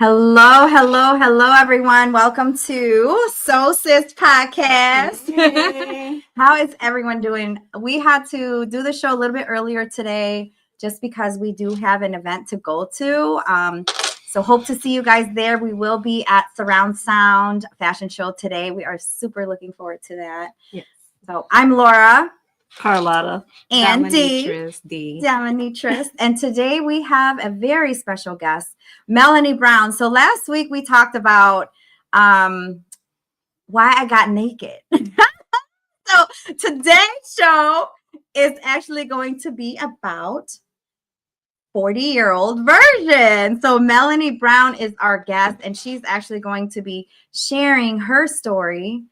Hello, everyone. Welcome to Soul Sis Podcast. Hey. How is everyone doing? We had to do the show a little bit earlier today just because we do have an event to go to. So hope to see you guys there. We will be at Surround Sound Fashion Show today. We are super looking forward to that. Yes. So I'm Laura. Carlotta. And D. Dominatrix. And today we have a very special guest, Melanie Brown. So last week we talked about why I got naked. So today's show is actually going to be about 40-year-old version. So Melanie Brown is our guest, and she's actually going to be sharing her story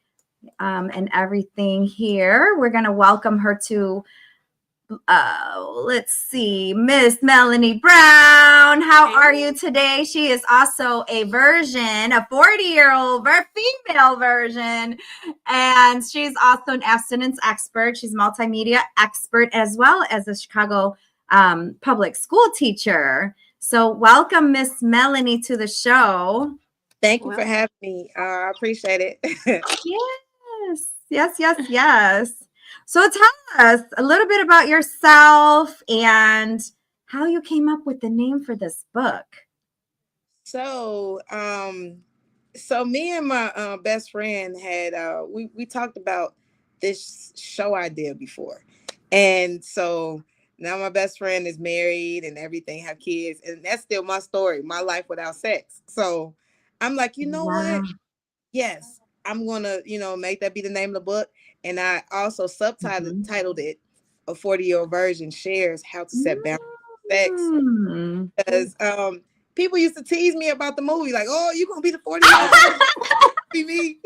and everything here. We're going to welcome her to let's see, Miss Melanie Brown. How are you today? She is also a 40-year-old female version, and she's also an abstinence expert. She's multimedia expert as well as a Chicago public school teacher. So welcome, Miss Melanie, to the show. Thank you for having me. I appreciate it. Yes. So tell us a little bit about yourself and how you came up with the name for this book. So me and my best friend had we talked about this show idea before, and so now my best friend is married and everything, have kids, and that's still my story, my life without sex. So I'm like, you know what? Yes, I'm gonna make that be the name of the book. And I also subtitled it "A 40-Year-Old Version Shares How to Set Boundaries with Sex," because people used to tease me about the movie, like, "Oh, you gonna be the 40-year-old version?" Be me.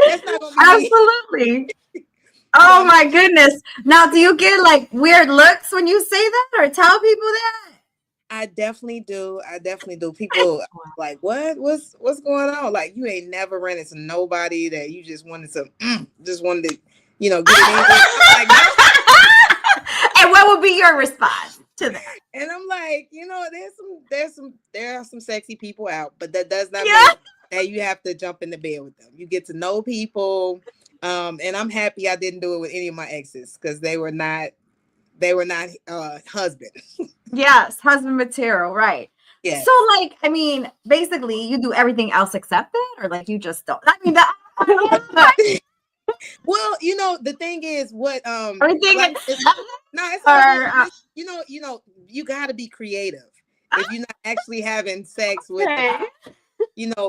That's not gonna be absolutely. Me. Oh my goodness! Now, do you get like weird looks when you say that, or tell people that? I definitely do. People like, what's going on? Like, you ain't never ran into nobody that you just wanted to, get it in. Like, no. And what would be your response to that? And I'm like, there are some sexy people out, but that does not mean that you have to jump in the bed with them. You get to know people, and I'm happy I didn't do it with any of my exes because they were not husband. Yes, husband material, right? Yeah. So, like, I mean, basically, you do everything else except that, or like you just don't. I mean, that. Well, the thing is, what you got to be creative if you're not actually having sex with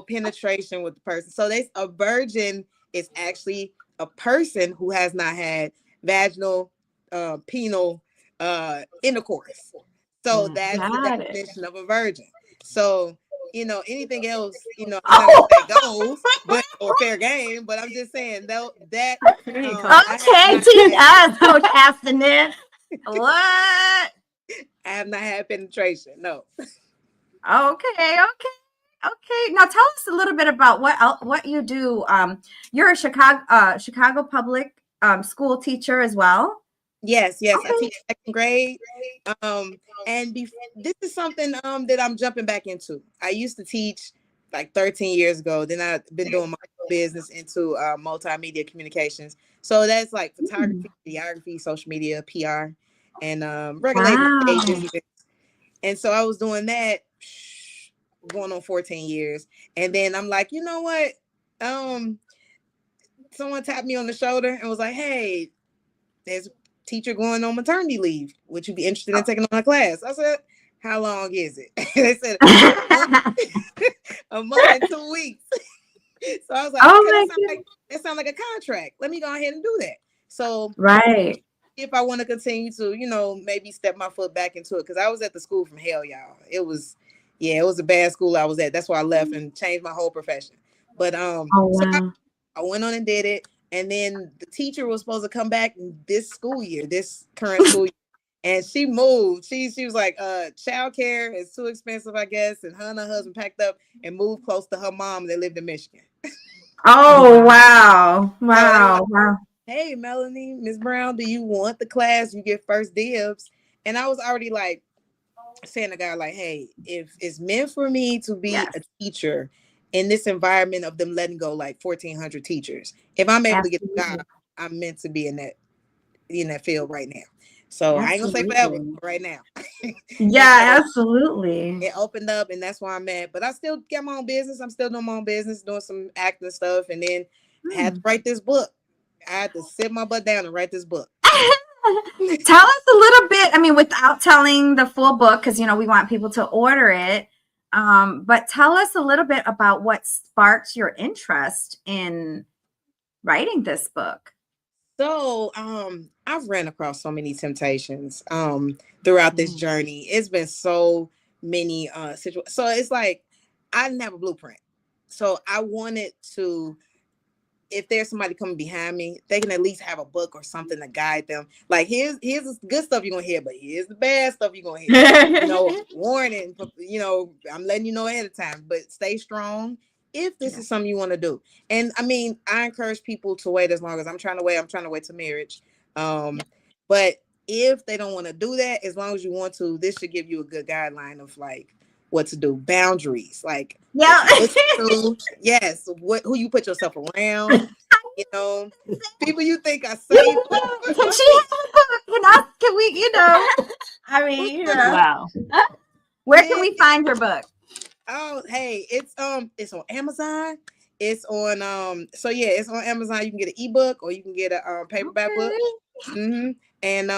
penetration with the person. So a virgin is actually a person who has not had vaginal, penile intercourse. So that's the definition of a virgin. So anything else, I'm not gonna say goes, but or fair game. But I'm just saying that. Okay, teach us, Coach Abstinence. What? I have not had penetration. No. Okay. Now tell us a little bit about what you do. You're a Chicago public school teacher as well. Yes. Okay. I teach second grade. And this is something that I'm jumping back into. I used to teach like 13 years ago. Then I've been doing my business into multimedia communications. So that's like photography, videography, social media, PR, and regulated agencies. And so I was doing that going on 14 years. And then I'm like, you know what? Someone tapped me on the shoulder and was like, hey, there's a teacher going on maternity leave. Would you be interested in taking on a class? I said, how long is it? They said, a month and 2 weeks. So I was like, okay, that sounds like a contract. Let me go ahead and do that. So if I want to continue to, maybe step my foot back into it, because I was at the school from hell, y'all. It was a bad school I was at. That's why I left and changed my whole profession. But so I went on and did it. And then the teacher was supposed to come back this current school year. And she moved. She was like, childcare is too expensive, I guess. And her and her husband packed up and moved close to her mom that lived in Michigan. Oh, wow. Hey, Melanie, Miss Brown, do you want the class? You get first dibs. And I was already like, saying to God, like, hey, if it's meant for me to be Yes, a teacher in this environment of them letting go like 1,400 teachers, if I'm able to get a job, absolutely. I'm meant to be in that field right now. So I ain't gonna say forever, Absolutely. but right now. And Yeah, so absolutely. it opened up, and that's where I'm at. But I still got my own business. I'm still doing my own business, doing some acting stuff, and then I had to Hmm. write this book. I had to sit my butt down and write this book. Tell us a little bit, I mean, without telling the full book, because, we want people to order it. But tell us a little bit about what sparked your interest in writing this book. So, I've ran across so many temptations throughout this journey. It's been so many situations. So it's like I didn't have a blueprint. So I wanted to, if there's somebody coming behind me, they can at least have a book or something to guide them. Like here's the good stuff you're gonna hear, but here's the bad stuff you're gonna hear. Warning, I'm letting you know ahead of time, but stay strong if this is something you want to do. And I mean, I encourage people to wait as long as I'm trying to wait to marriage. But if they don't want to do that, as long as you want to, this should give you a good guideline of like what to do, boundaries, like Yeah. yes, who you put yourself around, people you think are safe. Can she have a book? Can we, I mean, Wow. where can we find your book? Oh, hey, it's on Amazon. It's on it's on Amazon. You can get an ebook or you can get a paperback book. Mm-hmm. And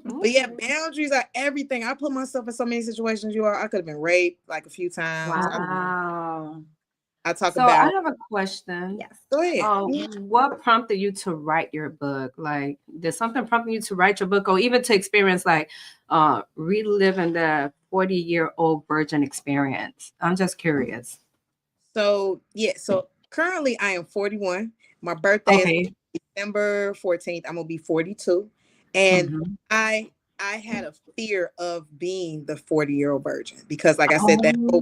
but yeah, boundaries are everything. I put myself in so many situations. I could have been raped like a few times. Wow. I talk So I about. have a question. Yes. Go ahead. What prompted you to write your book? Like, did something prompt you to write your book, or even to experience like reliving the 40-year-old virgin experience? I'm just curious. So currently I am 41. My birthday is December 14th. I'm gonna be 42. And I had a fear of being the 40-year-old virgin because, like I said, that whole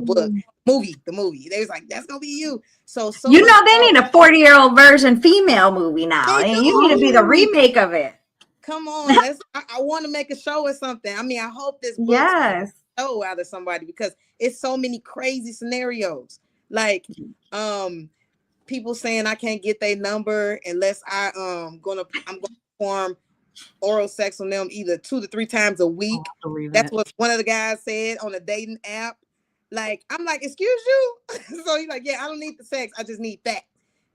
movie, they was like, that's gonna be you. So they need a 40-year-old version female movie now. You need to be the remake of it. Come on, I want to make a show or something. I mean, I hope this book show out of somebody because it's so many crazy scenarios. Like people saying I can't get their number unless I'm gonna perform oral sex on them either 2 to 3 times a week. That's what one of the guys said on a dating app. Like, I'm like, excuse you? So he's like, yeah, I don't need the sex. I just need that.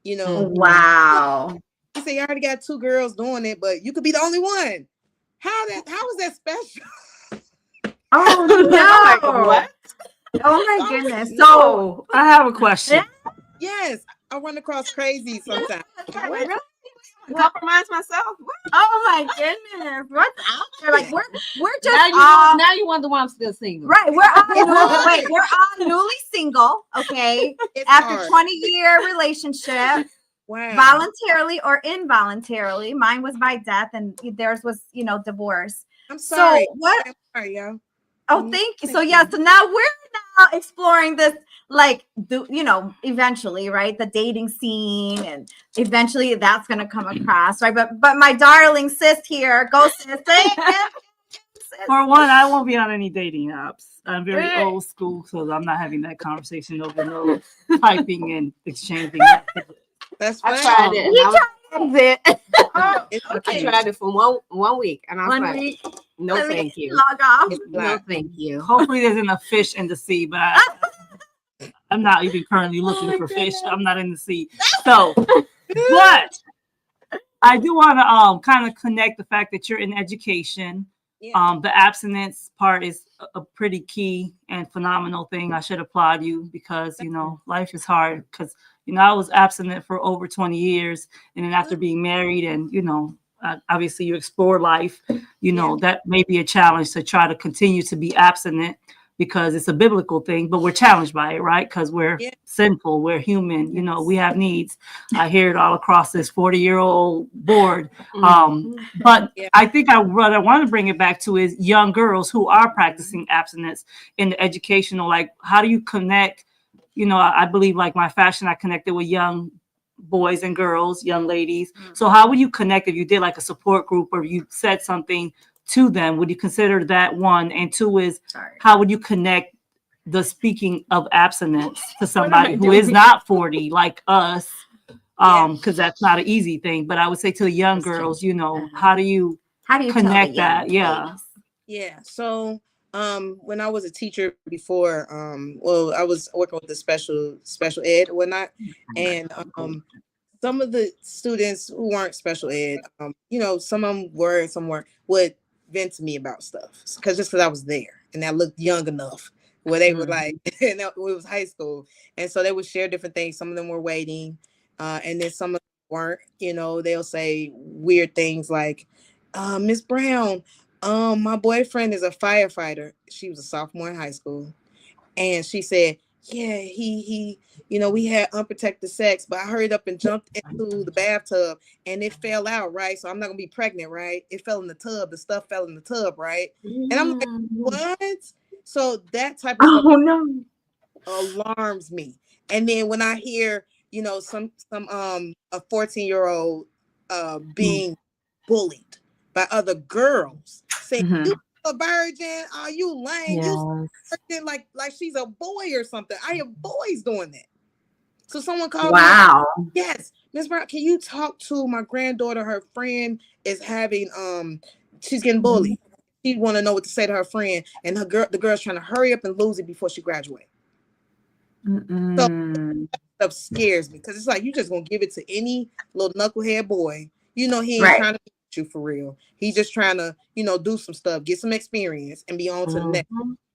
Wow. He said, you already got 2 girls doing it, but you could be the only one. How is that special? Oh, no. What? Oh, my goodness. So I have a question. Yes, I run across crazy sometimes. Compromise myself? What? Oh my goodness! What's out there? Like we're just now you wonder why I'm still single. Right? We're all newly single. Okay, after 20-year relationship, wow, voluntarily or involuntarily. Mine was by death, and theirs was divorce. I'm sorry. So what? I'm sorry, y'all. Oh, thank you. So so now we're exploring this, like, eventually, right? The dating scene, and eventually that's going to come across, right? But my darling sis here, go sis. For one, I won't be on any dating apps. I'm very old school, so I'm not having that conversation over no typing and exchanging. That's I fine. tried it. Okay. I tried it for one week, and I was like, no, thank you. Log off. No, thank you. Hopefully, there's enough fish in the sea, but I'm not even currently looking for fish. I'm not in the sea. So, but I do want to kind of connect the fact that you're in education. Yeah. The abstinence part is a pretty key and phenomenal thing. I should applaud you because, life is hard because, I was abstinent for over 20 years. And then after being married and, obviously you explore life, that may be a challenge to try to continue to be abstinent because it's a biblical thing, but we're challenged by it, right? Because we're sinful, we're human, we have needs. I hear it all across this 40-year-old board. But I think what I want to bring it back to is young girls who are practicing abstinence in the educational, like, how do you connect? I believe like my fashion, I connected with young boys and girls, young ladies. So how would you connect if you did like a support group or you said something to them? Would you consider that one? And two is, Sorry. how would you connect the speaking of abstinence to somebody who is not 40 like us? Because that's not an easy thing. But I would say to the young girls, you know, how do you connect that? Yeah. Yeah. So when I was a teacher before, well, I was working with the special ed or whatnot, and some of the students who weren't special ed, you know, some of them were, some weren't, would vent to me about stuff because I was there and I looked young enough where they were like, and it was high school, and so they would share different things. Some of them were waiting, and then some of them weren't. You know, they'll say weird things like, Miss Brown, my boyfriend is a firefighter. She was a sophomore in high school. And she said, yeah, he, you know, we had unprotected sex, but I hurried up and jumped into the bathtub and it fell out, right? So I'm not gonna be pregnant, right? It fell in the tub, the stuff fell in the tub, right? And I'm like, what? So that type of stuff alarms me. And then when I hear, you know, some a 14-year-old being bullied by other girls, saying, you a virgin, are you lame? You virgin, like she's a boy or something. I have boys doing that. So someone called me. Yes, Miss Brown, can you talk to my granddaughter? Her friend is having she's getting bullied. She want to know what to say to her friend, and the girl's trying to hurry up and lose it before she graduates. So stuff scares me because it's like you just gonna give it to any little knucklehead boy. You know, he ain't trying to beat you for real. He's just trying to, you know, do some stuff, get some experience, and be on to the next.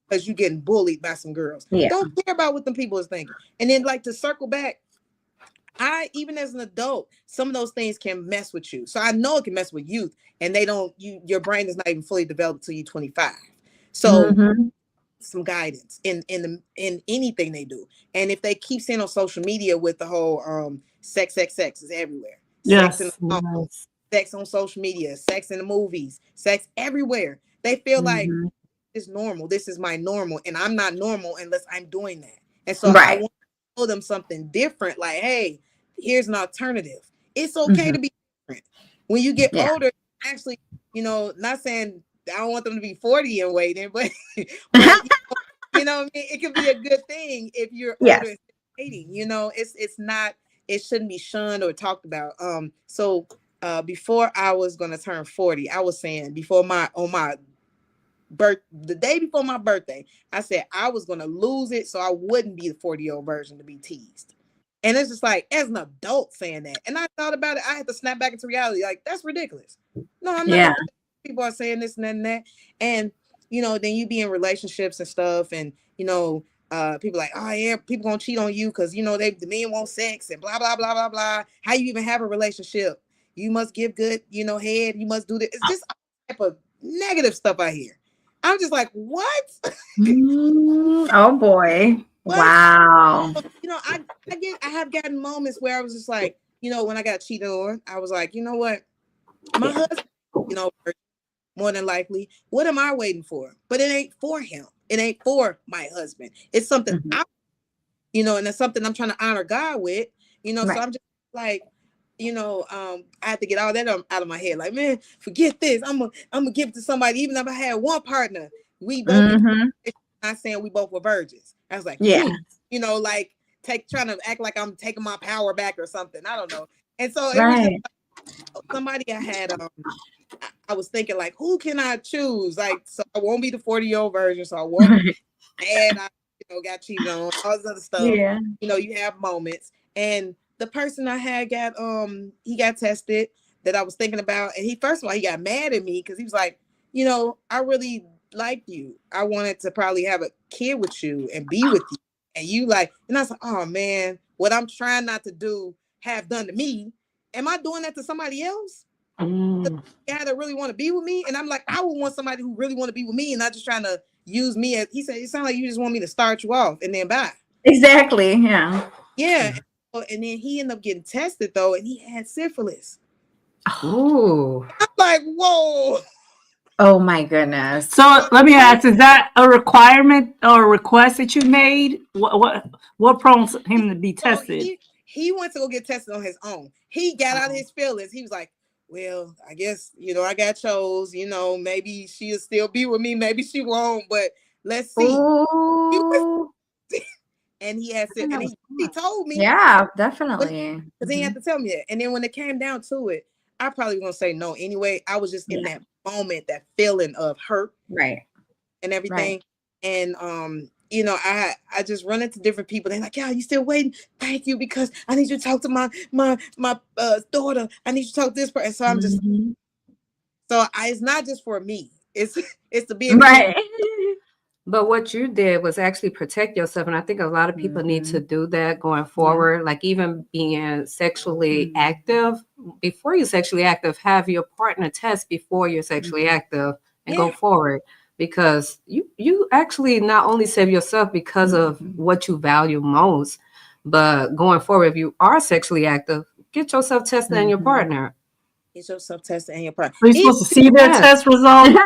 Because you're getting bullied by some girls. Don't care about what them people is thinking. And then, like, to circle back, even as an adult, some of those things can mess with you. So I know it can mess with youth, and your brain is not even fully developed until you're 25. So some guidance in anything they do. And if they keep seeing on social media with the whole sex is everywhere. Yes. Sex on social media, sex in the movies, sex everywhere. They feel like it's normal. This is my normal, and I'm not normal unless I'm doing that. And so I want to show them something different. Like, hey, here's an alternative. It's okay to be different. When you get older, actually, you know, not saying I don't want them to be 40 and waiting, but you know what I mean? It could be a good thing if you're older and dating. You know, it's not, it shouldn't be shunned or talked about. So before I was gonna turn 40, I was saying the day before my birthday, I said I was gonna lose it so I wouldn't be the 40-year-old version to be teased. And it's just like, as an adult saying that, and I thought about it, I had to snap back into reality. Like, that's ridiculous. No, I'm not. People are saying this and that and that, and you know, then you be in relationships and stuff, and you know, people like, oh yeah, people gonna cheat on you because you know the men want sex and blah blah blah blah blah. How you even have a relationship? You must give good, you know, head. You must do this. It's just all type of negative stuff I hear. I'm just like, what? Oh boy. What? Wow. You know, I have gotten moments where I was just like, you know, when I got cheated on, I was like, you know what? My husband, you know, more than likely, what am I waiting for? But it ain't for him. It ain't for my husband. It's something you know, and it's something I'm trying to honor God with, you know, so I'm just like, you know, I have to get all that out of my head. Like, man, forget this. I'm gonna give it to somebody. Even if I had one partner, we both. Not saying we both were virgins. I was like, you know, like trying to act like I'm taking my power back or something. I don't know. And so it was just like, somebody I had. I was thinking like, who can I choose? Like, so I won't be the 40-year-old version. So I won't. And I, you know, got cheated on. All this other stuff. Yeah. You know, you have moments and. The person I had he got tested that I was thinking about. And he got mad at me because he was like, you know, I really liked you. I wanted to probably have a kid with you and be with you. And you like, and I was like, oh man, what I'm trying not to do have done to me. Am I doing that to somebody else? The guy that really want to be with me? And I'm like, I would want somebody who really want to be with me and not just trying to use me as, he said, it sounds like you just want me to start you off and then bye. Exactly. Yeah. Yeah. And then he ended up getting tested though, and he had syphilis. Oh, I'm like, whoa. Oh my goodness. So let me ask: is that a requirement or a request that you made? What prompts him to be tested? He went to go get tested on his own. He got out of his feelings. He was like, well, I guess, I got chose, maybe she'll still be with me, maybe she won't, but let's see. Ooh. And he had said, and he told me, Yeah, definitely. because he had to tell me that. And then when it came down to it, I probably gonna say no anyway. I was just in that moment, that feeling of hurt, Right. and everything. And I just run into different people. They're like, "Yeah, you still waiting? Thank you, because I need you to talk to my daughter. I need you to talk to this person." So I'm just, it's not just for me. It's to be right. But what you did was actually protect yourself. And I think a lot of people need to do that going forward. Like even being sexually active, before you're sexually active, have your partner test before you're sexually active and go forward. Because you actually not only save yourself because of what you value most, but going forward, if you are sexually active, get yourself tested and your partner. Get yourself tested and your partner. Are you supposed to see their test results?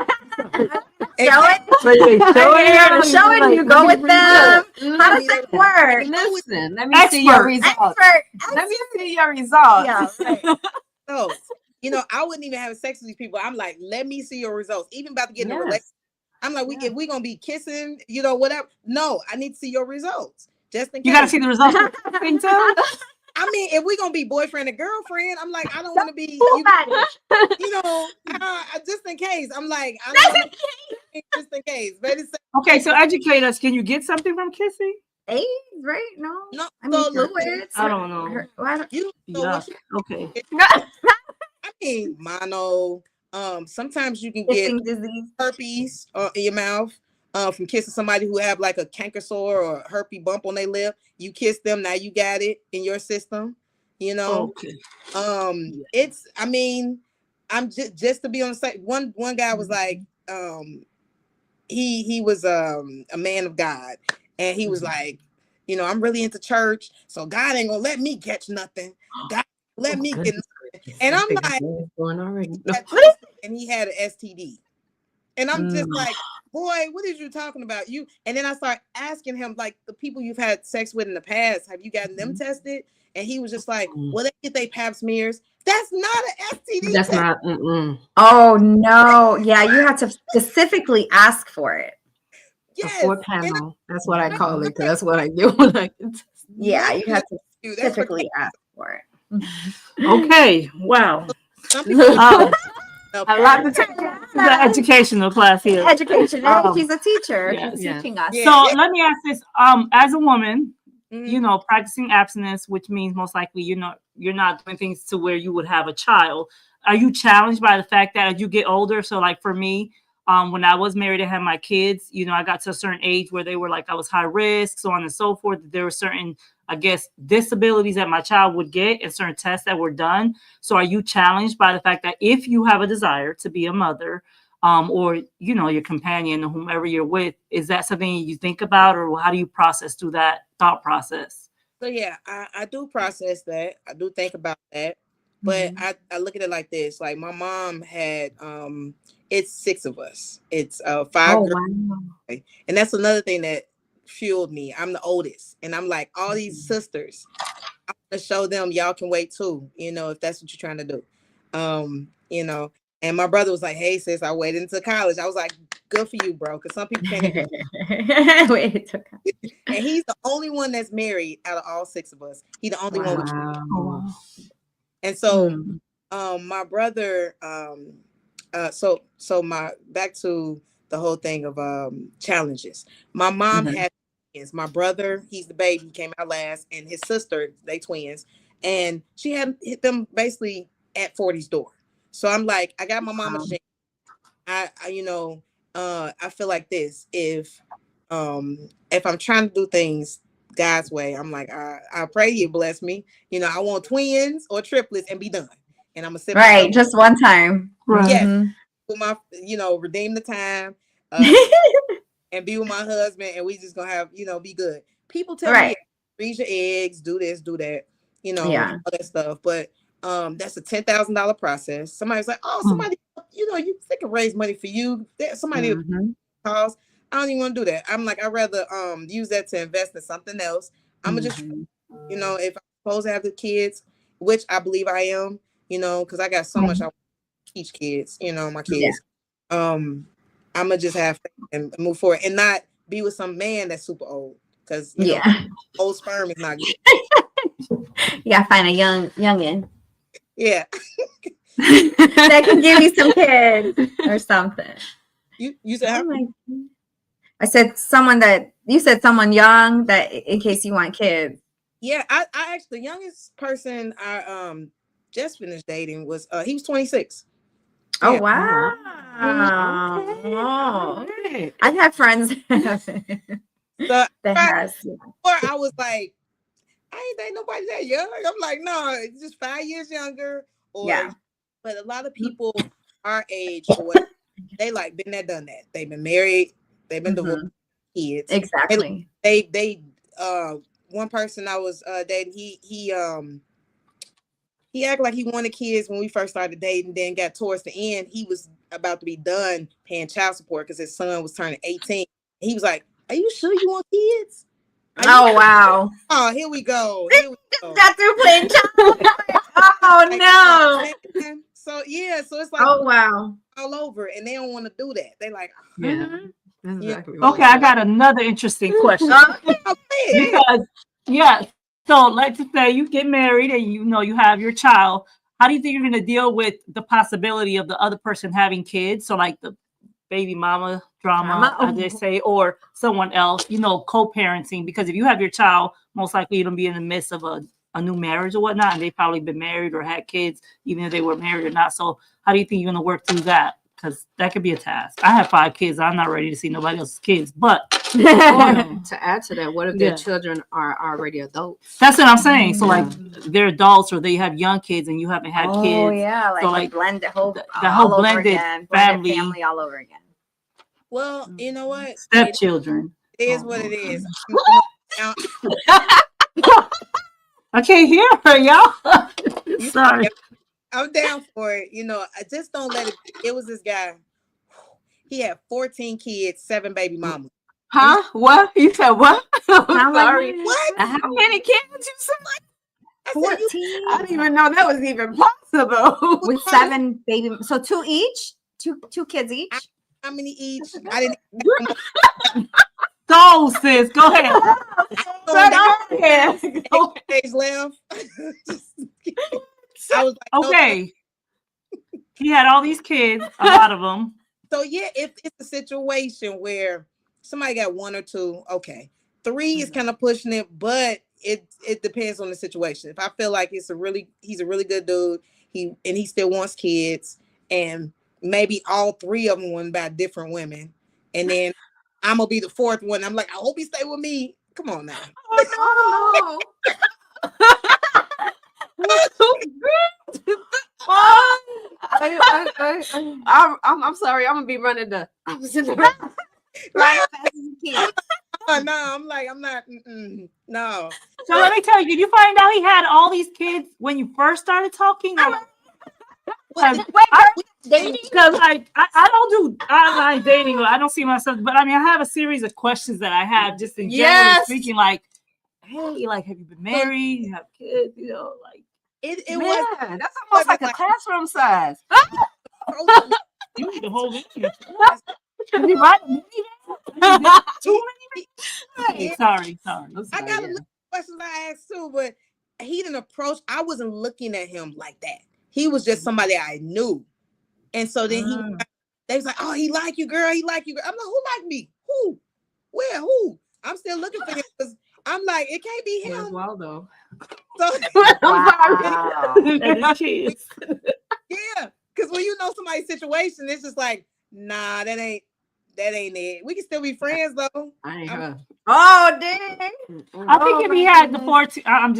Show it. Show it. You go with them. How does it work? Listen, let me see your results. Let me see your results. Yeah, right. So, I wouldn't even have sex with these people. I'm like, let me see your results. Even about to get in a relationship. I'm like, if we gonna be kissing, whatever. No, I need to see your results. Just in case. You gotta see the results. I mean, if we're gonna be boyfriend and girlfriend, I'm like, I don't want to be, just in case. I'm like, just in case. Okay, so educate us. Can you get something from kissing? AIDS, right? No. I mean, fluids. I don't know. Okay. I mean, mono. Sometimes you can get herpes in your mouth from kissing somebody who have like a canker sore or a herpes bump on their lip. You kiss them, now you got it in your system. Okay. It's. I mean, I'm just to be on the site. One guy was like, he was a man of God, and he was like, I'm really into church, so God ain't gonna let me catch nothing. God let me get nothing. And I'm like, and he had an STD, and I'm just like, boy, what is you talking about? And then I start asking him, like, the people you've had sex with in the past, have you gotten them tested? And he was just like, well, they get their pap smears. That's not an STD. That's test. not. Oh no! Yeah, you have to specifically ask for it. Yes. A 4-panel. That's what I call it. That's what I do when I. Yeah, you have to specifically ask for it. Okay. Wow. Some people. A lot to take. This is an educational class here. Education. She's a teacher. She's teaching us. So let me ask this: as a woman, practicing abstinence, which means most likely you're not doing things to where you would have a child. Are you challenged by the fact that as you get older? So, like for me, when I was married and had my kids, I got to a certain age where they were like I was high risk, so on and so forth. There were certain, I guess, disabilities that my child would get and certain tests that were done. So are you challenged by the fact that if you have a desire to be a mother, or, your companion or whomever you're with, is that something you think about, or how do you process through that thought process? So yeah, I do process that. I do think about that. But I look at it like this. Like my mom had, it's 6 of us. It's 5 girls. Wow. And that's another thing that fueled me. I'm the oldest. And I'm like, all these sisters, I'm going to show them y'all can wait too, if that's what you're trying to do. And my brother was like, hey, sis, I waited until college. I was like, good for you, bro. Because some people can't. And he's the only one that's married out of all 6 of us. He's the only one with you. And so my brother, so back to the whole thing of challenges. My mom had twins. My brother, he's the baby, he came out last, and his sister, they twins. And she had hit them basically at 40's door. So I'm like, I got my mama. I feel like this. If I'm trying to do things God's way, I'm like, I pray you bless me. I want twins or triplets and be done. And I'm gonna sit right, just one time. Right. Yes, with my, redeem the time, and be with my husband, and we just gonna have, be good. People tell me, freeze your eggs, do this, do that, all that stuff. But that's a $10,000 process. Somebody's like, oh, somebody, they can raise money for you. Somebody calls. I don't even want to do that. I'm like, I'd rather use that to invest in something else. I'm gonna just, if I'm supposed to have the kids, which I believe I am, you know, because I got so much I want to teach kids, you know, my kids. I'm gonna just have faith and move forward and not be with some man that's super old, because you know, old sperm is not good. You gotta find a youngin Yeah. that can give you some kids or something. You said how? I said someone young that in case you want kids. Yeah, I actually, the youngest person I just finished dating was he was 26. Oh Yeah. wow. Okay. I've had friends So that has. or I was like, I ain't dating nobody that young. I'm like, no, it's just 5 years younger. Or Yeah. but a lot of people our age or what, they like been there, done that. They've been married, they've been divorced, kids. Exactly. They one person I was dating, he acted like he wanted kids when we first started dating, then got towards the end, he was about to be done paying child support because his son was turning 18. He was like, are you sure you want kids? Oh wow. Oh, here we go. Got through playing child. Oh no. So yeah, so it's like Oh wow. all over, and they don't want to do that. They like, Yeah. Yeah. Exactly. Okay, I got another interesting question. Because so let's just say you get married and you know you have your child. How do you think you're going to deal with the possibility of the other person having kids? So like the baby mama drama, as they say, or someone else, you know, co-parenting. Because if you have your child, most likely it'll be in the midst of a new marriage or whatnot, and they've probably been married or had kids, even if they were married or not. So how do you think you're going to work through that? Because that could be a task. I have 5 kids. I'm not ready to see nobody else's kids. But to add to that, what if their children are already adults? That's what I'm saying. So like they're adults or they have young kids and you haven't had kids. Oh yeah, like, so, like blend the whole blended family all over again. Well, you know what? Stepchildren. It is what it is. I can't hear her, y'all. Sorry. I'm down for it. You know, I just don't let it. It was this guy. He had 14 kids, 7 baby mamas. Huh? What? You said what? I'm sorry. What? How many kids you said? 14 I didn't even know that was even possible. with 7 baby. So 2 each, two kids each. How many each? I didn't. Go, sis. Go ahead. Days left. I was like, okay. He had all these kids, a lot of them. So yeah, if it's a situation where somebody got 1 or 2, okay. 3 is kind of pushing it, but it depends on the situation. If I feel like he's a really good dude, he still wants kids, and maybe all 3 of them went by different women, and then I'm gonna be the 4th one. I'm like, I hope he stay with me. Come on now. Oh no. I'm sorry. I'm gonna be running the opposite direction. No, I'm like, I'm not. No. So let me tell you, did you find out he had all these kids when you first started talking? Because like I don't do online dating. I don't see myself, but I mean, I have a series of questions that I have just in general speaking. Like, hey, like, have you been married? You have kids? You know, like it Man, was. that's almost like a classroom size. you need to hold it. You right? Too many. Sorry. I got a little questions I asked too, but he didn't approach. I wasn't looking at him like that. He was just somebody I knew, and so then they was like, "Oh, he like you, girl. He like you, girl." I'm like, "Who like me? Who? Where? Who?" I'm still looking for him because I'm like, it can't be him. Waldo. So, Wow. yeah, because when you know somebody's situation, it's just like, nah, that ain't it. We can still be friends though. I ain't her. Oh dang! I think if he had the 14, I'm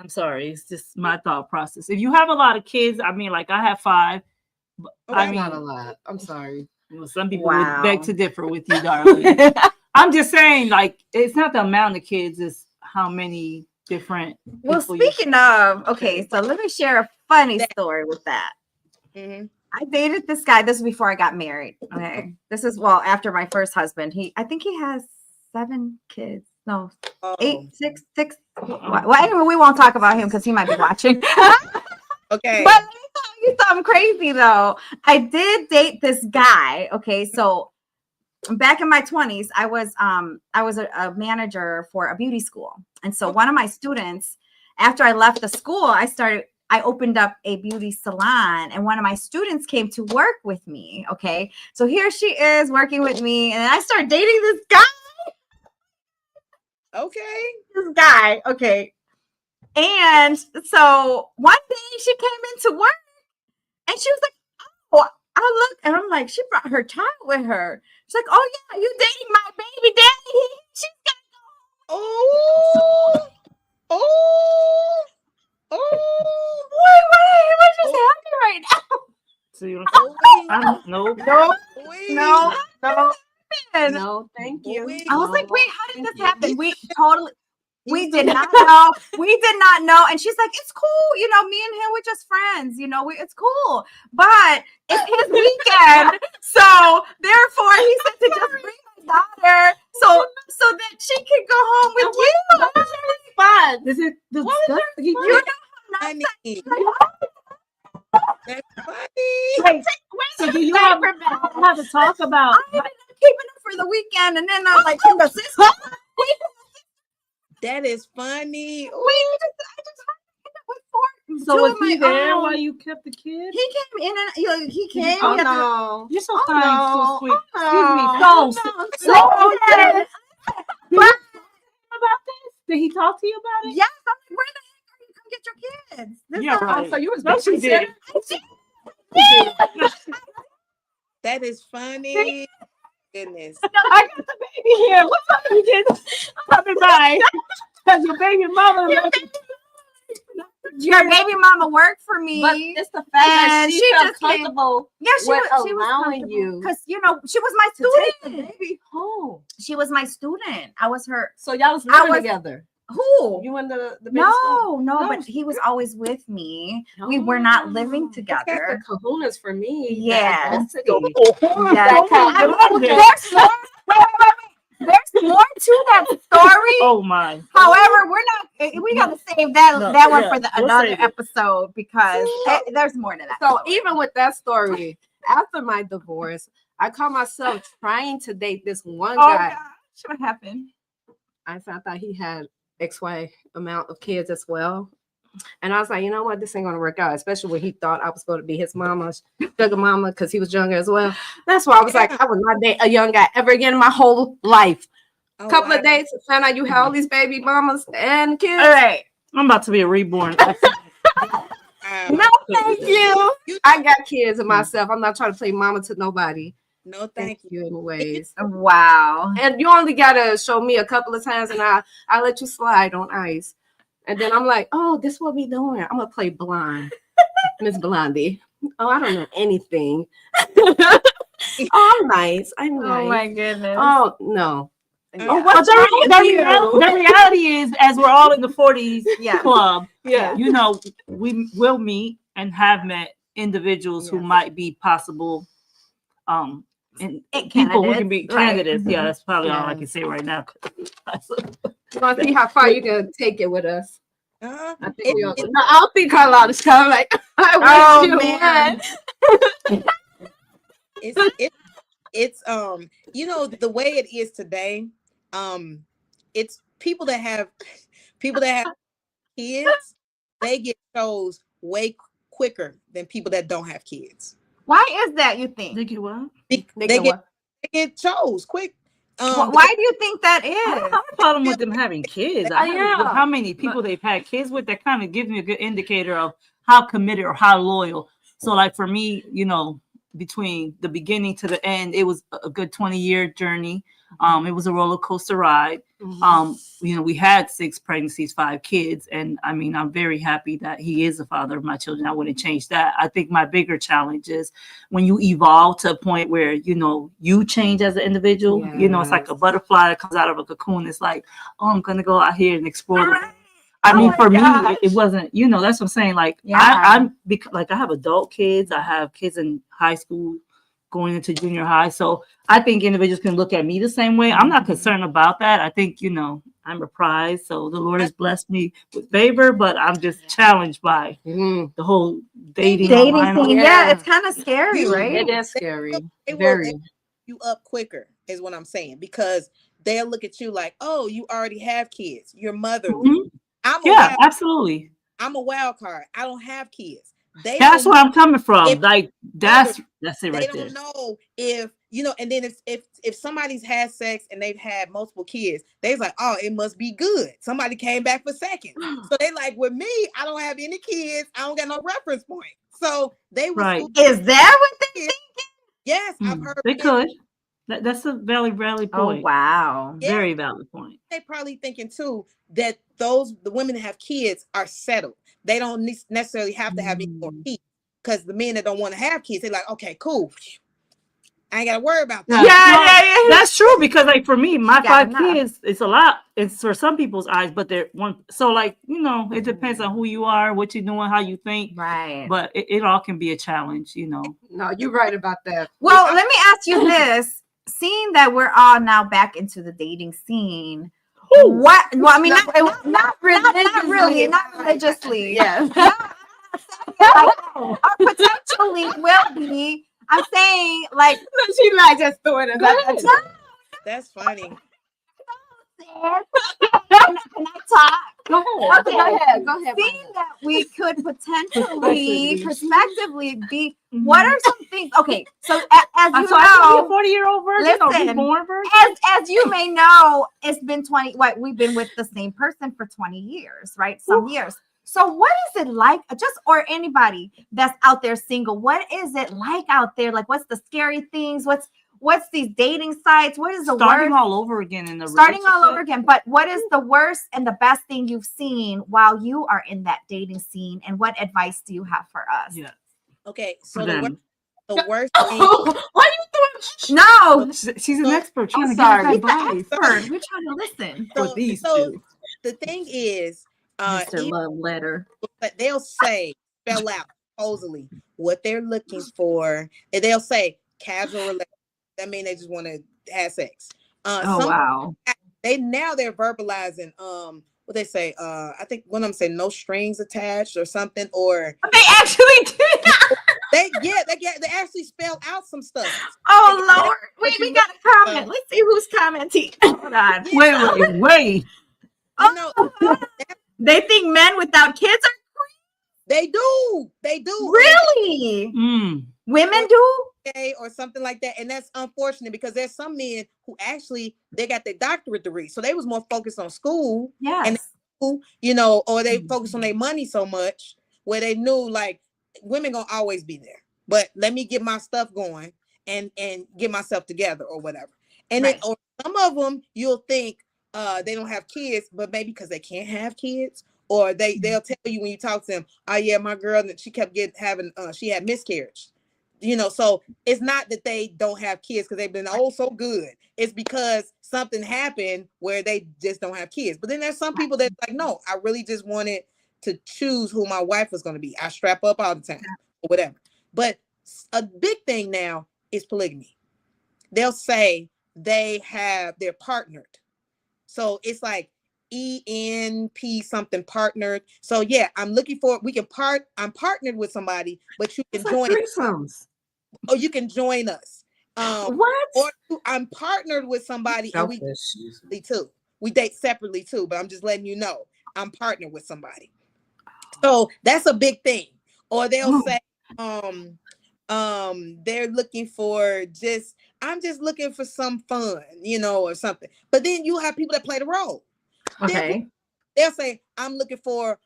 sorry, it's just my thought process. If you have a lot of kids, I mean, like I have 5. But I mean, not a lot. I'm sorry. You know, some people would beg to differ with you, darling. I'm just saying, like, it's not the amount of kids; it's how many different. Well, speaking of, okay, so let me share a funny story with that. Mm-hmm. I dated this guy. This is before I got married. Okay, this is after my first husband. I think he has 7 kids. No, 8, 6. Well, anyway, we won't talk about him because he might be watching. Okay. But let me crazy though. I did date this guy. Okay, so back in my 20s, I was a manager for a beauty school. And so one of my students, after I left the school, I opened up a beauty salon, and one of my students came to work with me. Okay, so here she is working with me, and I started dating this guy. Okay. And so one day she came into work and she was like, oh, I look, and I'm like, she brought her child with her. She's like, oh yeah, you dating my baby daddy. She's got Oh, oh, oh. wait, what's just happening right now? See what Oh, I'm saying? No. wait. No. No, thank you. Wait. I was like, wait, how did Thank this you. happen? We did not know. We did not know. And she's like, it's cool. You know, me and him, we're just friends. You know, it's cool. But it's his weekend. So therefore, he said to just bring my daughter so that she can go home with you. Fun. Is it the What was stuff? You know how Funny. That's funny. Wait, so do you have to talk about? I ended up keeping her for the weekend, and then I'm like, the sister. That is funny. Ooh. I just with four. So two was of he my there own. while you kept the kid? He came in and he came. Oh he had to- no. You're so Oh, kind, no. so sweet. Oh, Excuse me. So Did he talk about this? Did he talk to you about it? yes, I'm like, where the heck are you? Come get your kids. This Yeah, is- right. So you was No, she did. That is funny. Goodness. I got the baby here. What's up, you kids? Coming by. Because your baby mama. Your baby mama worked for me. But it's the fact that And she she felt just came- comfortable yeah, she with was allowing you because she was my to take the student. baby home. She was my student. I was her. So y'all was I living was- together. Who? You and the baby school? No, No. but he was always with me. We were not living You got the together. kahunas for me. Yeah. That's Yeah. There's more to that story. Oh my. However, we gotta save that No, one yeah, for we'll another save it. episode because there's more to that. So even with that story, after my divorce, I caught myself trying to date this one guy. gosh, what happened? I found out he had XY amount of kids as well. And I was like, you know what? This ain't going to work out, especially when he thought I was going to be his mama's sugar mama because he was younger as well. That's why I was like, I would not date a young guy ever again in my whole life. Oh, Couple wow. of days, found out you had all these baby mamas and kids. All right. I'm about to be a reborn. Wow. No, thank you. I got kids and myself. I'm not trying to play mama to nobody. No, Thank thank you. you anyways. Wow. And you only gotta show me a couple of times and I let you slide on ice. And then I'm like, oh, this is what we doing. I'm gonna play blind. Miss Blondie. Oh, I don't know anything. Oh, I'm nice. I'm nice. Oh my goodness. Oh no. Oh, But the reality is, as we're all in the 40s Yeah. club, Yeah. you know, we will meet and have met individuals who Yes. might be possible and And people who can be candidates, right. candidates. Yeah, that's probably all I Yes. can say right now. You want to see how far you can take it with us? Uh, I think no, I don't think Carlotta's coming. Like, I Oh, wish you man. it's you know the way it is today, it's people that have kids, they get chose way quicker than people that don't have kids. Why is that, you think? Think you what? They Nigga, get chose quick. Why do you think that I is? don't have a problem with them having kids. I have Yeah. with how many people they've had kids with. That kind of gives me a good indicator of how committed or how loyal. So, like for me, you know, between the beginning to the end, it was a good 20-year journey. It was a roller coaster ride. You know, we had 6 pregnancies, 5 kids, and I mean, I'm very happy that he is the father of my children. I wouldn't change that. I think my bigger challenge is when you evolve to a point where, you know, you change as an individual. You know, it's like a butterfly that comes out of a cocoon. It's like, oh, I'm gonna go out here and explore. I mean, for me, it wasn't, you know, that's what I'm saying. Like, I'm like, I have adult kids. I have kids in high school going into junior high. So I think individuals can look at me the same way. I'm not concerned about that. I think, you know, I'm a prize. So the Lord has blessed me with favor, but I'm just challenged by the whole dating Dating online. scene. Yeah. Yeah, it's kind of scary, You- right? It is scary. They will Very. you up quicker is what I'm saying, because they'll look at you like, oh, you already have kids, you're motherly. Mhm. I'm a Yeah, wild, absolutely. I'm a wild card. I don't have kids. They That's don't where I'm coming from. if Like that's it they right don't there. know if and then if somebody's had sex and they've had multiple kids, they's like, oh, it must be good. Somebody came back for seconds. So they like, with me, I don't have any kids. I don't got no reference point. So they will Right. school Is that what they kids. Yes, I've heard They men- could. That's a very valid Oh, point. wow. Yeah. Very valid point. they probably thinking too that the women that have kids are settled. They don't necessarily have to have any more kids, because the men that don't want to have kids, they're like, okay, cool, I ain't gotta worry about that. Yeah. That's true, because like for me, my got 5 enough. kids, it's a lot. It's for some people's eyes, but they're one. So like, it depends on who you are, what you're doing, how you think. Right. But it all can be a challenge, No, you're right about that. Well, let me ask you this. Seeing that we're all now back into the dating scene, what? Well, I mean, not really, not religiously. Yeah. Or potentially will be. I'm saying, like, She like just throwing it out. That's funny. can I talk? Go ahead. Okay. Go ahead. Seeing that we could potentially, prospectively be, what are some things? Okay, so as you So I can be a know, 40-year-old virgin or listen, reborn virgin. as you may know, it's been 20. What, we've been with the same person for 20 years, right? Some years. So what is it like, or anybody that's out there single? What is it like out there? Like, what's the scary things? What's these dating sites? What is the Starting worst? all over again in the Starting all relationship? over again. But what is the worst and the best thing you've seen while you are in that dating scene? And what advice do you have for us? Yeah. Okay, For so them. the worst thing. Why you throwing? No, She's an expert. Trying I'm to give us sorry. advice. expert. We're trying to listen. So, For these so two. the thing is, Mr. even Love Letter. but they'll spell out supposedly what they're looking for, and they'll say casual relationship. That means they just want to have sex. Oh wow. They're verbalizing what they say. I think one of them say no strings attached or something, or They actually do that. they actually spell out some stuff. Oh Lord. Wait, we got a comment. Let's see who's commenting. Hold on. Yeah. Wait. You know, They think men without kids are they do. really women do. Okay, or something like that, and that's unfortunate, because there's some men who actually they got their doctorate degree, so they was more focused on school, Yes. or they focused on their money so much where they knew like women gonna always be there, but let me get my stuff going and get myself together or whatever. And Right. then, or some of them you'll think they don't have kids, but maybe because they can't have kids, or they'll tell you when you talk to them, oh yeah, my girl, she kept she had miscarriage. So it's not that they don't have kids because they've been so good. It's because something happened where they just don't have kids. But then there's some people that's like, no, I really just wanted to choose who my wife was going to be. I strap up all the time or whatever. But a big thing now is polygamy. They'll say they're partnered. So it's like ENP something partnered. So yeah, I'm partnered with somebody, but you can join. Threesomes. Or you can join us. What? Or I'm partnered with somebody and we date separately too, but I'm just letting you know I'm partnered with somebody. So that's a big thing. Or they'll say, they're looking for I'm just looking for some fun, or something. But then you have people that play the role. Okay. They'll say, I'm looking for,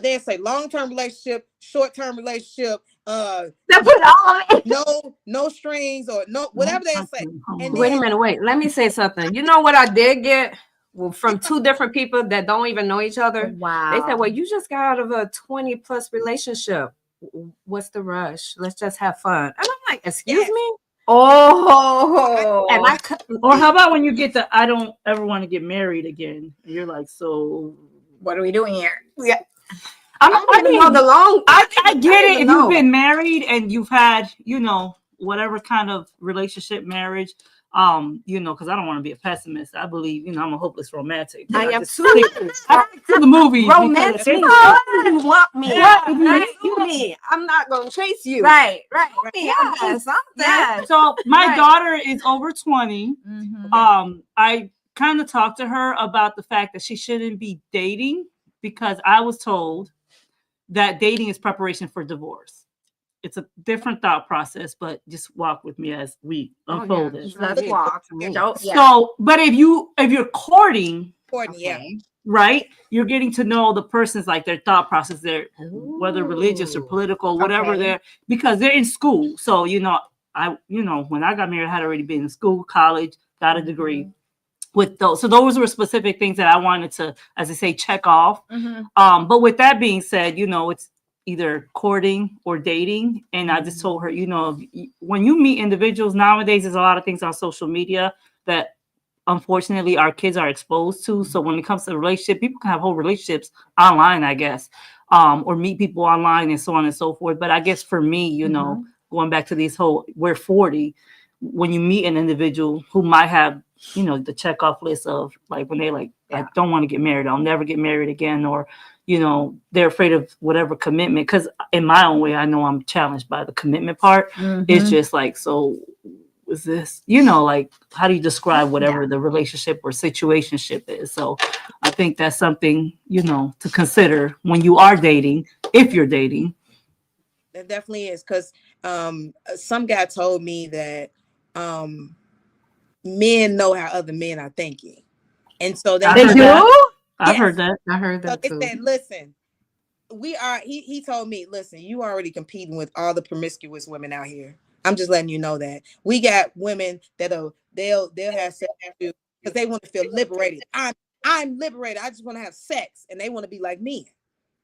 they'll say long-term relationship, short-term relationship, That put all of it. no strings, or no, whatever they say. And Wait a minute, let me say something. You know what I did get from 2 different people that don't even know each other? Wow. They said, well, you just got out of a 20+ relationship. What's the rush? Let's just have fun. And I'm like, excuse me? Oh. And Or how about when you get I don't ever want to get married again? And you're like, so What are we doing here? yeah. I get it if you've been married and you've had, whatever kind of relationship, marriage. You know, because I don't want to be a pessimist. I believe, you know, I'm a hopeless romantic. I am just too. I stick to the movies. Romance me. because- You want me. Yeah, You me. I'm not going to chase you. Right. Yes. Yes. So my Right. daughter is over 20. Mhm. I kind of talked to her about the fact that she shouldn't be dating because I was told that dating is preparation for divorce. It's a different thought process, but just walk with me as we unfold it. Let's walk. Yeah. So, but if you're courting, Yeah. right, you're getting to know the person's like their thought process, their whether religious or political, whatever they're because they're in school. So you know, when I got married, I had already been in school, college, got a degree. With those, so those were specific things that I wanted to, as I say, check off. But with that being said, you know, it's either courting or dating. And I just told her, you know, when you meet individuals nowadays, there's a lot of things on social media that unfortunately our kids are exposed to. So when it comes to relationship, people can have whole relationships online, I guess, or meet people online and so on and so forth. But I guess for me, you know, going back to these we're 40, when you meet an individual who might have, you know, the checkoff list of like when they like, I don't want to get married, I'll never get married again, or you know, they're afraid of whatever commitment. Because in my own way, I know I'm challenged by the commitment part. It's just like, so is this, you know, like, how do you describe whatever the relationship or situationship is? So I think that's something, you know, to consider when you are dating, if you're dating. That definitely is. Because some guy told me that men know how other men are thinking. And so They do? I've heard that. I heard that so too. they said, listen, he told me, listen, you already competing with all the promiscuous women out here. I'm just letting you know that. We got women they'll have sex because they want to feel liberated. I'm liberated. I just want to have sex. And they want to be like men.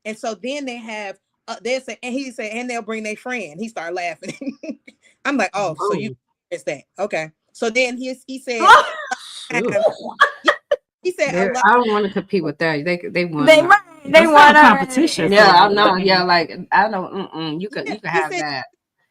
And so then they have they'll say, and he said, and they'll bring their friend. He started laughing. I'm like, oh, so you it's that. Okay. So then he said he said I don't want to compete with that. They want. They want competition. Yeah, I know. Yeah, like I don't. You could have said, that.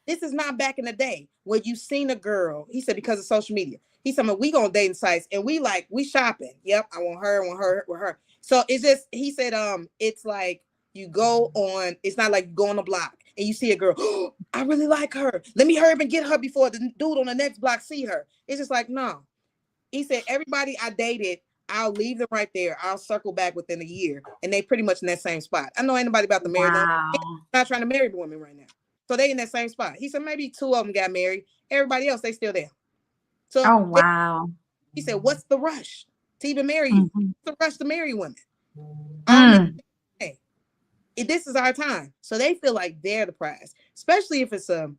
This is not back in the day where you seen a girl. He said because of social media. He said, we go on dating sites and we shopping. Yep, I want her with her. So it's just he said it's like you go on. It's not like you go on a block and you see a girl. Oh, I really like her. Let me hurry up and get her before the dude on the next block see her. It's just like no. He said everybody I dated, I'll leave them right there. I'll circle back within a year, and they pretty much in that same spot. I know anybody about to marry them. Not trying to marry the woman right now, so they in that same spot. He said maybe 2 of them got married. Everybody else they still there. So he said, "What's the rush to even marry you? What's the rush to marry women? Hey, this is our time." So they feel like they're the prize, especially if it's a.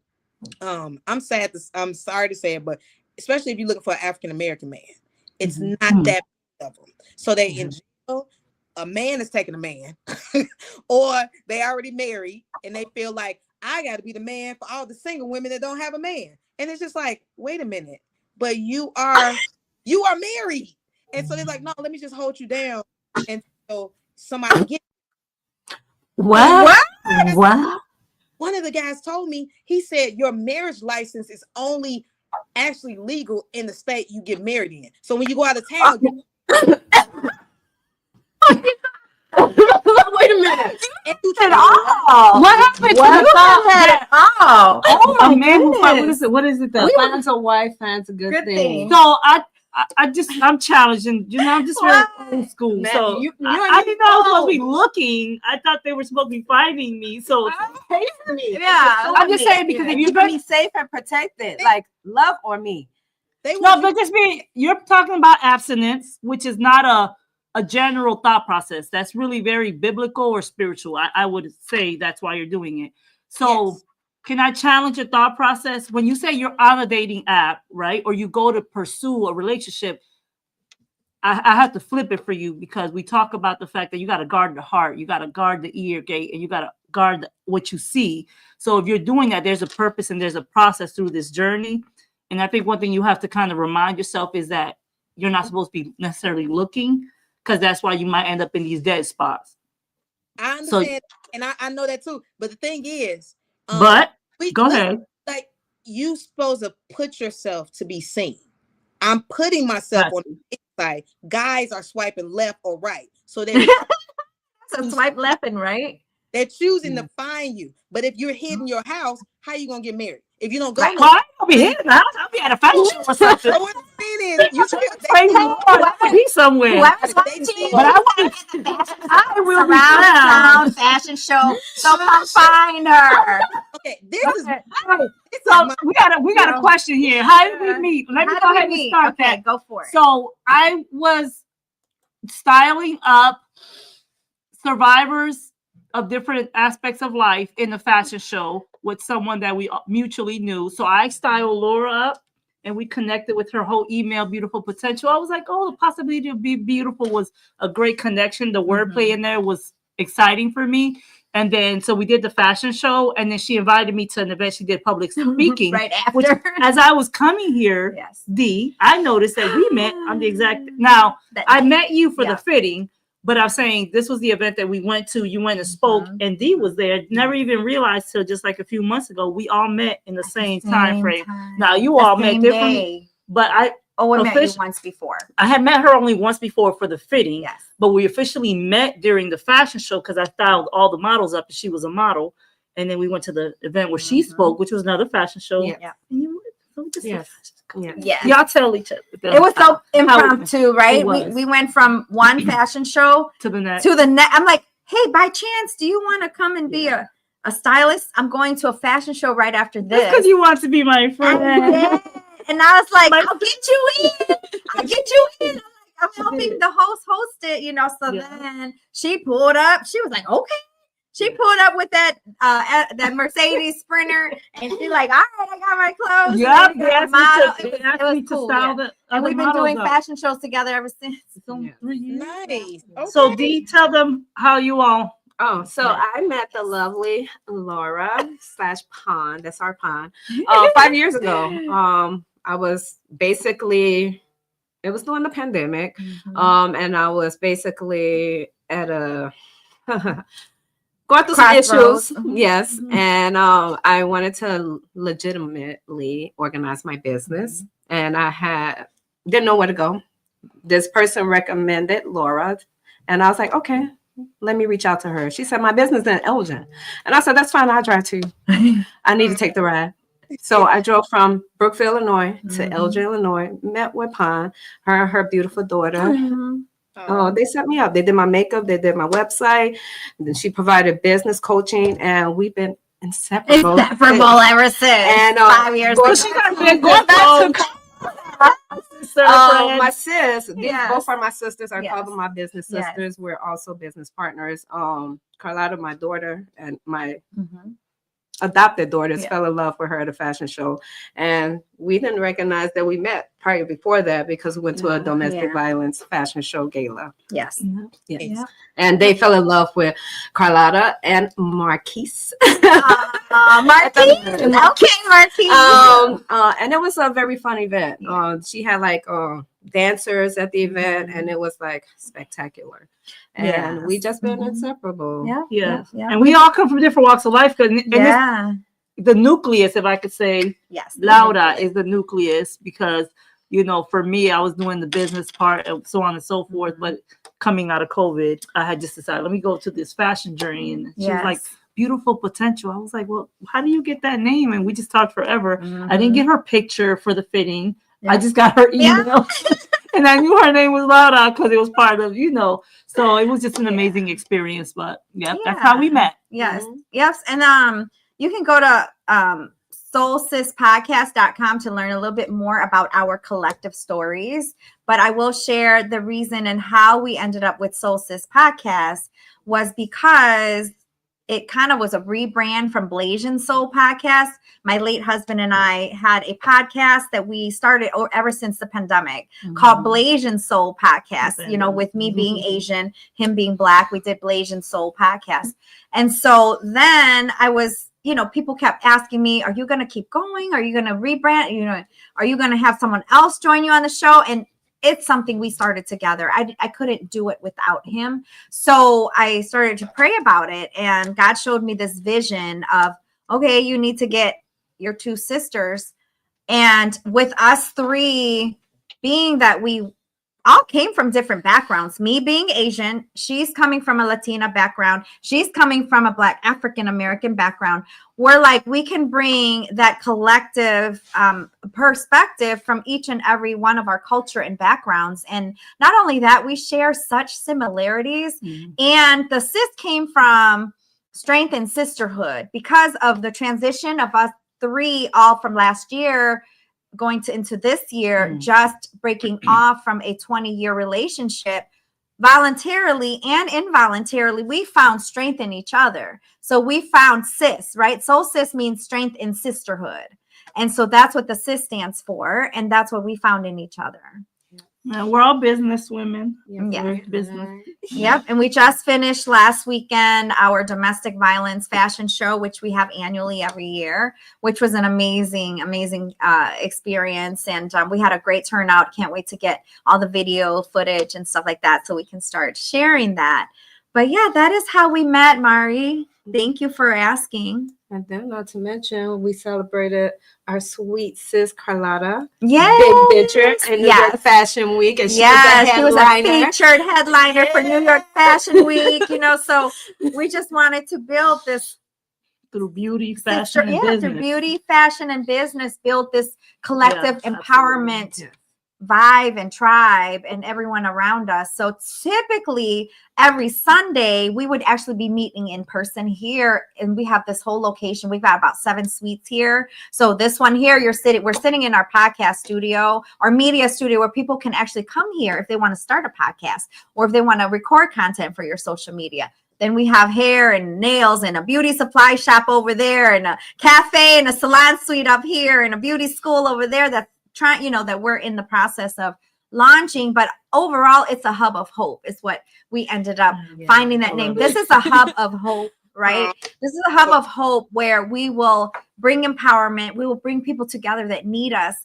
I'm sorry to say it, but especially if you're looking for an African American man, it's not that of them. So they in jail. A man is taking a man, or they already married and they feel like I got to be the man for all the single women that don't have a man. And it's just like, wait a minute, but you are married, and so they're like, no, let me just hold you down until somebody gets. What? One of the guys told me, he said your marriage license is only actually legal in the state you get married in. So when you go out of town, Wait a minute. What happened to Oh, a man who what is it? Finds a wife, finds a good thing. So I'm challenging, you know, I'm just very old school. Man, so you I didn't know I was supposed to be looking. I thought they were supposed to be finding me. So I'm just saying because if you're going to be safe and protected, like love or me. but just you're talking about abstinence, which is not a general thought process. That's really very biblical or spiritual. I would say that's why you're doing it. So can I challenge your thought process? When you say you're on a dating app, right? Or you go to pursue a relationship, I have to flip it for you because we talk about the fact that you got to guard the heart, you got to guard the ear gate, and you got to guard what you see. So if you're doing that, there's a purpose and there's a process through this journey. And I think one thing you have to kind of remind yourself is that you're not supposed to be necessarily looking, because that's why you might end up in these dead spots. I understand, and I know that too. But the thing is, go ahead. Like you supposed to put yourself to be seen. I'm putting myself Right. on the side. Guys are swiping left or right. So they're So swipe left and right. they're choosing to find you. But if you're hidden your house, how you gonna get married? If you don't go Right. Well, nowhere. I ain't gonna be here in the house. I'll be at a fashion show or something. So what I'm saying is, you still Praise the Lord, I'll be somewhere. Whoever's They watching, see- But I at will. the fashion I will be surround found. sound fashion show. So come find her. okay, this is Okay. my So we got a question here. How did we meet? Let me How go do we ahead and meet? start Okay, that. go for it. So I was styling up survivors of different aspects of life in the fashion show with someone that we mutually knew. So I styled Laura up and we connected with her whole email, Beautiful Potential. I was like, oh, the possibility of being beautiful was a great connection. The wordplay in there was exciting for me. And then, so we did the fashion show, and then she invited me to an event. She did public speaking. Right Which, after. as I was coming here, Yes. I noticed that we met on the exact. Now, That I day. met you for Yeah. the fitting, but I'm saying this was the event that we went to. You went and spoke, and Dee was there. Never even realized till just like a few months ago, we all met in the same time frame. Now, you The all met same differently, day. but I We met you official- once before. I had met her only once before for the fitting. Yes. But we officially met during the fashion show because I styled all the models up and she was a model. And then we went to the event where she spoke, which was another fashion show. Yeah. And you so we just Yes. yeah. Yes. Y'all tell each other. It was so impromptu, right? It was. We went from one fashion show to the next. to the next. I'm like, hey, by chance, do you want to come and be a stylist? I'm going to a fashion show right after this. Because you want to be my friend. And I was like, I'll get you in. I'll get you in. I'm helping the host it, So then she pulled up. She was like, okay. She pulled up with that Mercedes Sprinter, and she's like, all right, I got my clothes. Yep, And then they asked it me to was cool. style Yeah. the And other we've been models doing up. fashion shows together ever since. So Yeah. 3 years. nice. Okay. So Dee, tell them how you all. Oh, so I met the lovely Laura /Pond. That's our pond. 5 years ago. I was basically, it was during the pandemic. And I was basically at a going through some Crossroads. issues. Yes. And I wanted to legitimately organize my business. And I didn't know where to go. This person recommended Laura. And I was like, okay, let me reach out to her. She said, my business is in Elgin. And I said, that's fine. I'll drive too. I need to take the ride. So I drove from Brookfield, Illinois to Elgin, Illinois, met with Pond, her and her beautiful daughter. Oh, they set me up. They did my makeup. They did my website. And then she provided business coaching, and we've been inseparable. Ever since. And 5 years going ago. She got a big going back to my my sis. These Yes. both are my sisters. I Yes. call them my business Yes. sisters. We're also business partners. Carlotta, my daughter, and my adopted daughters fell in love with her at a fashion show, and we didn't recognize that we met prior before that because we went to a domestic violence fashion show gala. Yes. Yes. Yeah. And they fell in love with Carlotta and Marquise. Marquise. Okay, Marquise. And it was a very fun event. She had like dancers at the event, and it was like spectacular. And we just been inseparable. Yeah. And we all come from different walks of life. And the nucleus, if I could say, Laura is the nucleus because, for me, I was doing the business part and so on and so forth. But coming out of COVID, I had just decided, let me go to this fashion journey. And she was like, Beautiful Potential. I was like, well, how do you get that name? And we just talked forever. I didn't get her picture for the fitting. I just got her email. And I knew her name was Laura because it was part of, So it was just an amazing experience. But that's how we met. Yes. Yes. And you can go to soulsispodcast.com to learn a little bit more about our collective stories. But I will share the reason and how we ended up with Soul Sis Podcast was because it kind of was a rebrand from Blasian Soul Podcast. My late husband and I had a podcast that we started ever since the pandemic called Blasian Soul Podcast. With me being Asian, him being Black, we did Blasian Soul Podcast. And so then I was, people kept asking me, are you going to keep going? Are you going to rebrand? Are you going to have someone else join you on the show? And it's something we started together. I couldn't do it without him. So I started to pray about it. And God showed me this vision of, okay, you need to get your two sisters. And with us three being that we all came from different backgrounds. Me being Asian, she's coming from a Latina background. She's coming from a Black African American background. We're like, we can bring that collective perspective from each and every one of our culture and backgrounds. And not only that, we share such similarities. Mhm. And the sis came from strength and sisterhood because of the transition of us three all from last year going into this year, just breaking off from a 20-year relationship voluntarily and involuntarily. We found strength in each other. So we found sis, right? Soul sis means strength in sisterhood. And so that's what the sis stands for. And that's what we found in each other. And we're all business women. Yeah. We're business. Yep. And we just finished last weekend our domestic violence fashion show, which we have annually every year, which was an amazing experience. And we had a great turnout. Can't wait to get all the video footage and stuff like that so we can start sharing that. But yeah, that is how we met, Mari. Thank you for asking. And then, not to mention, we celebrated our sweet sis Carlotta, Yes. big venture in New York Fashion Week, and she was a featured headliner for New York Fashion Week. You know, so we just wanted to build this through beauty, fashion, and business. through beauty, fashion, and business, build this collective empowerment. Absolutely. Vibe and tribe and everyone around us. So typically every Sunday we would actually be meeting in person here, and we have this whole location. We've got about 7 suites here. So this one here, we're sitting in our podcast studio, our media studio, where people can actually come here if they want to start a podcast or if they want to record content for your social media. Then we have hair and nails and a beauty supply shop over there, and a cafe and a salon suite up here, and a beauty school over there that's trying, that we're in the process of launching. But overall, it's a hub of hope is what we ended up finding that name. This is a hub of hope, right? This is a hub of hope where we will bring empowerment. We will bring people together that need us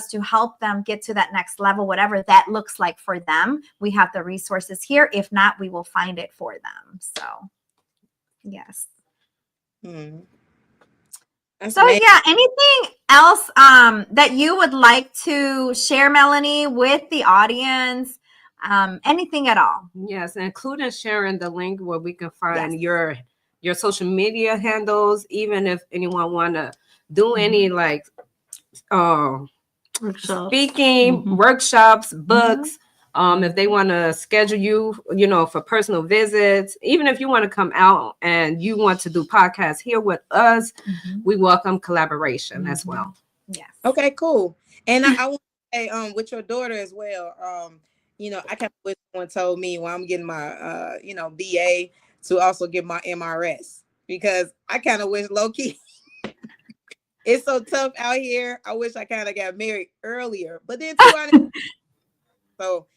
to help them get to that next level, whatever that looks like for them. We have the resources here. If not, we will find it for them. So, yes. So amazing. yeah, anything else that you would like to share, Melanie, with the audience? Anything at all? Yes, including sharing the link where we can find your social media handles, even if anyone want to do any like speaking workshops, books. If they want to schedule you, for personal visits, even if you want to come out and you want to do podcasts here with us, we welcome collaboration as well. Yes. Okay, cool. And I want to say, with your daughter as well, I kind of wish someone told me when I'm getting my, BA to also get my MRS, because I kind of wish low key. It's so tough out here. I wish I kind of got married earlier, but then so,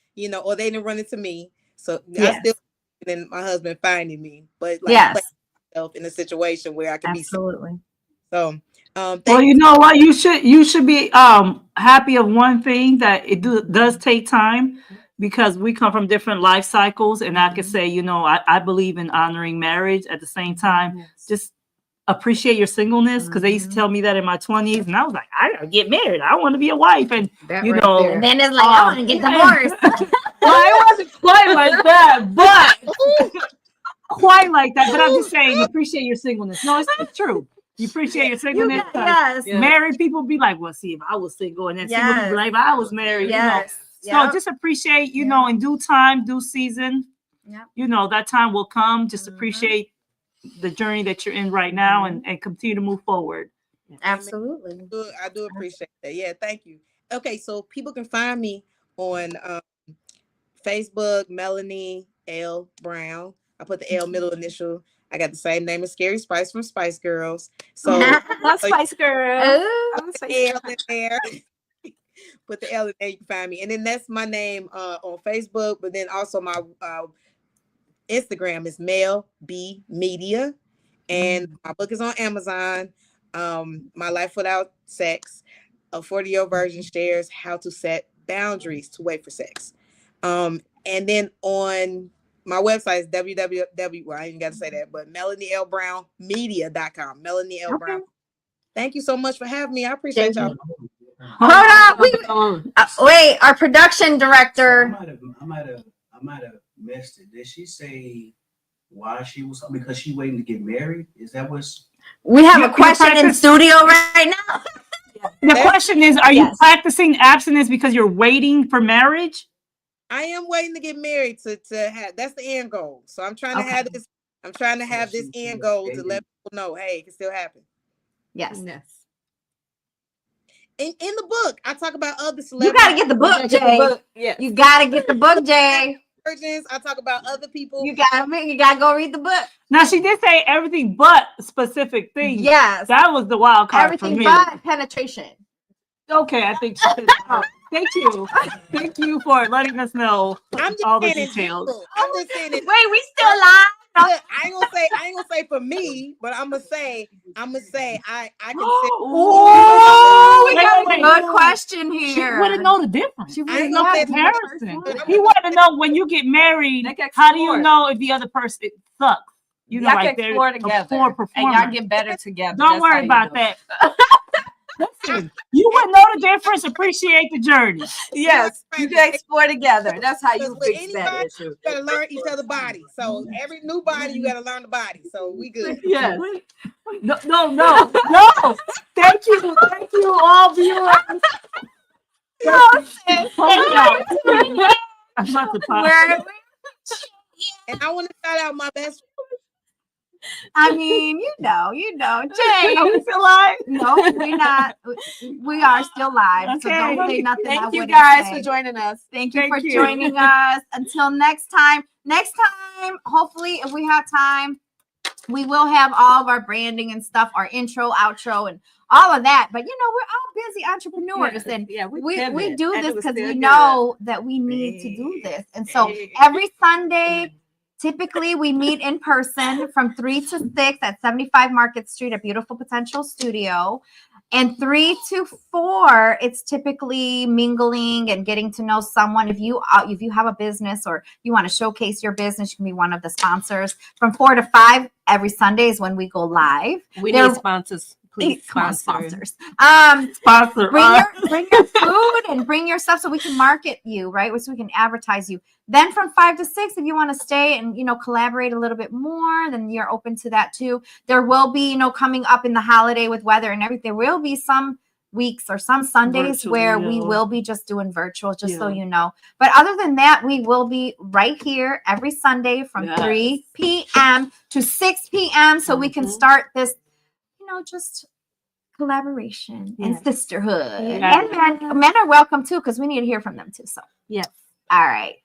or they didn't run into me. So I still, and my husband finding me, but like myself in a situation where I can be. Absolutely. So, well, you know what? You should be happy of one thing, that it does take time, because we come from different life cycles, and I can say, I believe in honoring marriage. At the same time, just appreciate your singleness, because they used to tell me that in my 20s, and I was like, I gotta get married, I want to be a wife, and and then it's like, I want to get divorced. Well, it wasn't quite like that, but but I'm just saying, appreciate your singleness. No, it's true. You appreciate your singleness. Married people be like, well, see, if I was single, and then single people be like, I was married. So just appreciate, in due time, due season, that time will come. Just appreciate the journey that you're in right now, and continue to move forward. Absolutely. I do appreciate that. Yeah, thank you. Okay, so people can find me on Facebook, Melanie L Brown. I put the L middle initial. I got the same name as Scary Spice from Spice Girls. So Spice Girl. Put the L in there. Put the L in there, you can find me. And then that's my name on Facebook, but then also my Instagram is Mel B Media, and my book is on Amazon. My Life Without Sex, a 40-year version, shares how to set boundaries to wait for sex. And then on my website is www. Well, I ain't got to say that, but MelanieLBrownMedia.com. Melanie L Brown. Thank you so much for having me. I appreciate y'all. Hold on. Wait, our production director. I might have missed it. Did she say why she was? Because she waiting to get married? Is that what's? We have a question in studio right now. The question is, are you practicing abstinence because you're waiting for marriage? I am waiting to get married to have. That's the end goal. So I'm trying to have this. I'm trying to have this end goal to let people know, hey, it can still happen. Yes. In the book, I talk about other You celebrities. gotta get the book, Jay. Yes. You gotta get the book, Jay. Virgins. I talk about other people. You gotta go read the book. Now she did say everything but specific things. Yes. That was the wild card Everything for me. but penetration. Okay, I think she said that. Thank you. Thank you for letting us know I'm just all the saying in details. general. I'm just saying it. Wait, we still live? Look, I ain't gonna say for me, but I'm gonna say I can say. Oh, we got a Wait. good question She here. wouldn't know the difference. She I wouldn't ain't know gonna the say comparison. but I'm He gonna wanted to know when you get married, They can how do you explore. know if the other person sucks? You know, Y'all like can they're explore a together, poor and performer. y'all get better together. Don't That's how worry you about do it. that. Listen, you wouldn't know the difference. Appreciate the journey. Yes, you can explore together. That's how Because you with fix that anybody, issue. you gotta learn each other's body. So every new body, you gotta learn the body. So we good. Yes. No. Thank you, all viewers. I'm about to pop. And I want to shout out my best. I mean, you know, Jay. Are we still live? No, we're not. We are still live. So don't Okay. say nothing. I Thank you wouldn't guys say. for joining us. Thank you Thank for you. joining us. Until next time. Next time, hopefully, if we have time, we will have all of our branding and stuff, our intro, outro, and all of that. But you know, we're all busy entrepreneurs, and we do this because we know that we need to do this. And so every Sunday, typically we meet in person from 3 to 6 at 75 Market Street at Beautiful Potential Studio. And 3 to 4, it's typically mingling and getting to know someone. If you have a business or you want to showcase your business, you can be one of the sponsors. From 4 to 5 every Sunday is when we go live. We need sponsors. Please Come on, sponsor. sponsors. Sponsor. Bring your food and bring your stuff so we can market you, right? So we can advertise you. Then from 5 to 6, if you want to stay and, collaborate a little bit more, then you're open to that too. There will be, coming up in the holiday with weather and everything, there will be some weeks or some Sundays where we will be just doing virtual, just so you know. But other than that, we will be right here every Sunday from 3 p.m. to 6 p.m. so we can start this, just collaboration and sisterhood. And men are welcome too, because we need to hear from them too. So, yes. All right.